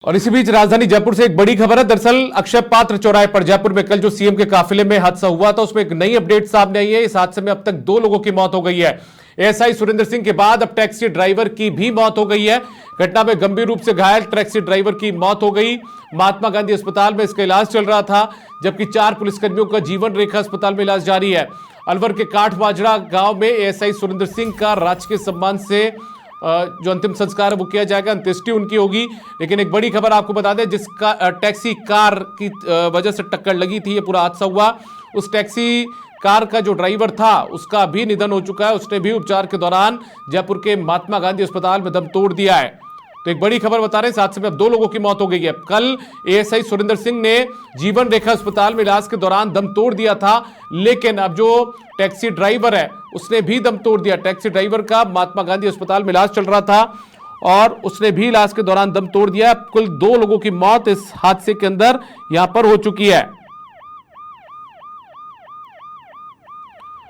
और इसी बीच राजधानी जयपुर से एक बड़ी खबर है। दरअसल अक्षय पात्र चौराहे पर जयपुर में कल जो सीएम के काफिले में हादसा हुआ था, उसमें एक नई अपडेट सामने आई है। इस हादसे में अब तक 2 लोगों की मौत हो गई है। एएसआई सुरेंद्र सिंह के बाद अब टैक्सी ड्राइवर की भी मौत हो गई है। घटना में गंभीर रूप से घायल टैक्सी ड्राइवर की मौत हो गई। महात्मा गांधी अस्पताल में इसका इलाज चल रहा था, जबकि 4 पुलिसकर्मियों का जीवन रेखा अस्पताल में इलाज जारी है। अलवर के काठ माजरा गांव में एएसआई सुरेंद्र सिंह का राजकीय सम्मान से जो अंतिम संस्कार है वो किया जाएगा, अंत्येष्टि उनकी होगी। लेकिन एक बड़ी खबर आपको बता दें, जिसका टैक्सी कार की वजह से टक्कर लगी थी, ये पूरा हादसा हुआ, उस टैक्सी कार का जो ड्राइवर था उसका भी निधन हो चुका है। उसने भी उपचार के दौरान जयपुर के महात्मा गांधी अस्पताल में दम तोड़ दिया है। तो एक बड़ी खबर बता रहे हैं, इस हादसे में अब 2 लोगों की मौत हो गई है। कल एएसआई सुरेंद्र सिंह ने जीवन रेखा अस्पताल में इलाज के दौरान दम तोड़ दिया था, लेकिन अब जो टैक्सी ड्राइवर है उसने भी दम तोड़ दिया। टैक्सी ड्राइवर का महात्मा गांधी अस्पताल में इलाज चल रहा था और उसने भी इलाज के दौरान दम तोड़ दिया। कुल 2 लोगों की मौत इस हादसे के अंदर यहां पर हो चुकी है।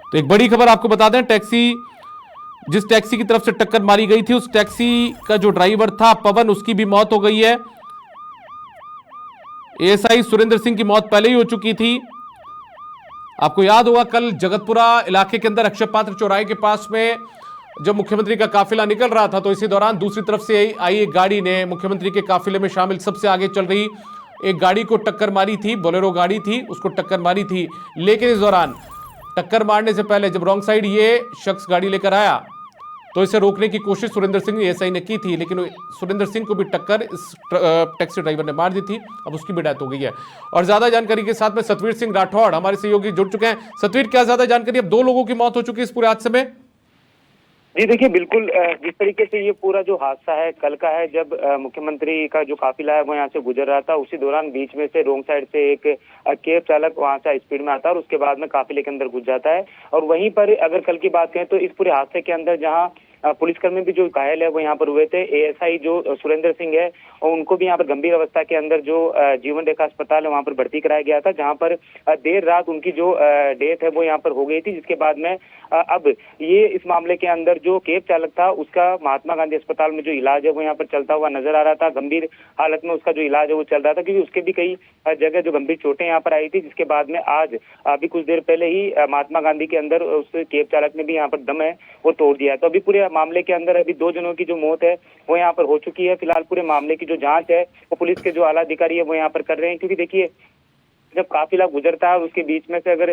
तो एक बड़ी खबर आपको बता दें, जिस टैक्सी की तरफ से टक्कर मारी गई थी, उस टैक्सी का जो ड्राइवर था पवन, उसकी भी मौत हो गई है। एएसआई सुरेंद्र सिंह की मौत पहले ही हो चुकी थी। आपको याद होगा, कल जगतपुरा इलाके के अंदर अक्षय पात्र चौराहे के पास में जब मुख्यमंत्री का काफिला निकल रहा था, तो इसी दौरान दूसरी तरफ से आई एक गाड़ी ने मुख्यमंत्री के काफिले में शामिल सबसे आगे चल रही एक गाड़ी को टक्कर मारी थी। बोलेरो गाड़ी थी, उसको टक्कर मारी थी। लेकिन इस दौरान टक्कर मारने से पहले जब रॉन्ग साइड ये शख्स गाड़ी लेकर आया, तो इसे रोकने की कोशिश सुरेंद्र सिंह एएसआई ने की थी, लेकिन सुरेंद्र सिंह को भी टक्कर इस टैक्सी ड्राइवर ने मार दी थी। अब उसकी भी डेथ हो गई है। और ज्यादा जानकारी के साथ में सतवीर सिंह राठौड़ हमारे सहयोगी जुड़ चुके हैं। सतवीर, क्या ज्यादा जानकारी? अब 2 लोगों की मौत हो चुकी है इस पूरे हादसे में। जी देखिए, बिल्कुल जिस तरीके से ये पूरा जो हादसा है कल का है, जब मुख्यमंत्री का जो काफिला है वो यहाँ से गुजर रहा था, उसी दौरान बीच में से रोंग साइड से एक कैब चालक वहां से स्पीड में आता है और उसके बाद में काफिले के अंदर घुस जाता है। और वहीं पर अगर कल की बात करें तो इस पूरे हादसे के अंदर जहाँ पुलिसकर्मी भी जो घायल है वो यहाँ पर हुए थे। एएसआई जो सुरेंद्र सिंह है और उनको भी यहाँ पर गंभीर अवस्था के अंदर जो जीवन रेखा अस्पताल है वहाँ पर भर्ती कराया गया था, जहाँ पर देर रात उनकी जो डेथ है वो यहाँ पर हो गई थी। जिसके बाद में अब ये इस मामले के अंदर जो कैब चालक था उसका महात्मा गांधी अस्पताल में जो इलाज है वो यहाँ पर चलता हुआ नजर आ रहा था। गंभीर हालत में उसका जो इलाज है वो चल रहा था, क्योंकि उसके भी कई जगह जो गंभीर चोटें यहाँ पर आई थी। जिसके बाद में आज अभी कुछ देर पहले ही महात्मा गांधी के अंदर उस कैब चालक ने भी यहाँ पर दम है वो तोड़ दिया है। तो अभी पूरे मामले के अंदर अभी 2 जनों की जो मौत है वो यहाँ पर हो चुकी है। फिलहाल पूरे मामले की जो जांच है वो पुलिस के जो आला अधिकारी है वो यहाँ पर कर रहे हैं, क्योंकि देखिए जब काफिला गुजरता है उसके बीच में से अगर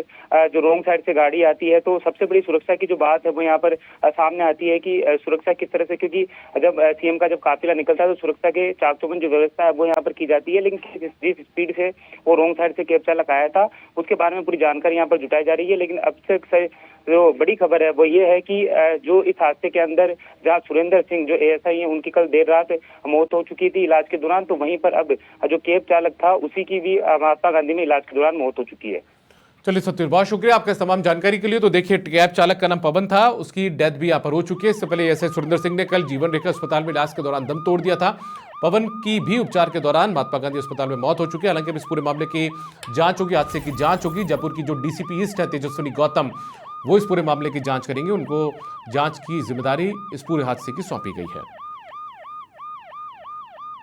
जो रोंग साइड से गाड़ी आती है तो सबसे बड़ी सुरक्षा की जो बात है वो यहाँ पर सामने आती है कि सुरक्षा किस तरह से, क्योंकि जब सीएम का जब काफिला निकलता है तो सुरक्षा के चाक-चौबंद जो व्यवस्था है वो यहाँ पर की जाती है। लेकिन जिस स्पीड से वो रोंग साइड से कैब चालक आया था उसके बारे में पूरी जानकारी यहाँ पर जुटाई जा रही है। लेकिन अब तक से जो बड़ी खबर है वो ये है कि जो इस हादसे के अंदर जहाँ सुरेंद्र सिंह जो एएसआई है उनकी कल देर रात मौत हो चुकी थी इलाज के दौरान, तो वहीं पर अब जो कैब चालक था उसी की भी महात्मा गांधी में इलाज के दौरान मौत हो चुकी है। चलिए सतवीर, बहुत शुक्रिया आपका तमाम जानकारी के लिए। तो देखिए, कैब चालक का नाम पवन था, उसकी डेथ भी यहाँ पर हो चुकी है। इससे पहले एएसआई सुरेंद्र सिंह ने कल जीवन रेखा अस्पताल में इलाज के दौरान दम तोड़ दिया था। पवन की भी उपचार के दौरान महात्मा गांधी अस्पताल में मौत हो चुकी है। हालांकि इस पूरे मामले की जांच होगी, हादसे की जांच होगी। जयपुर की जो डीसीपी ईस्ट है तेजस्विनी गौतम, वो इस पूरे मामले की जांच करेंगे। उनको जांच की जिम्मेदारी इस पूरे हादसे की सौंपी गई है।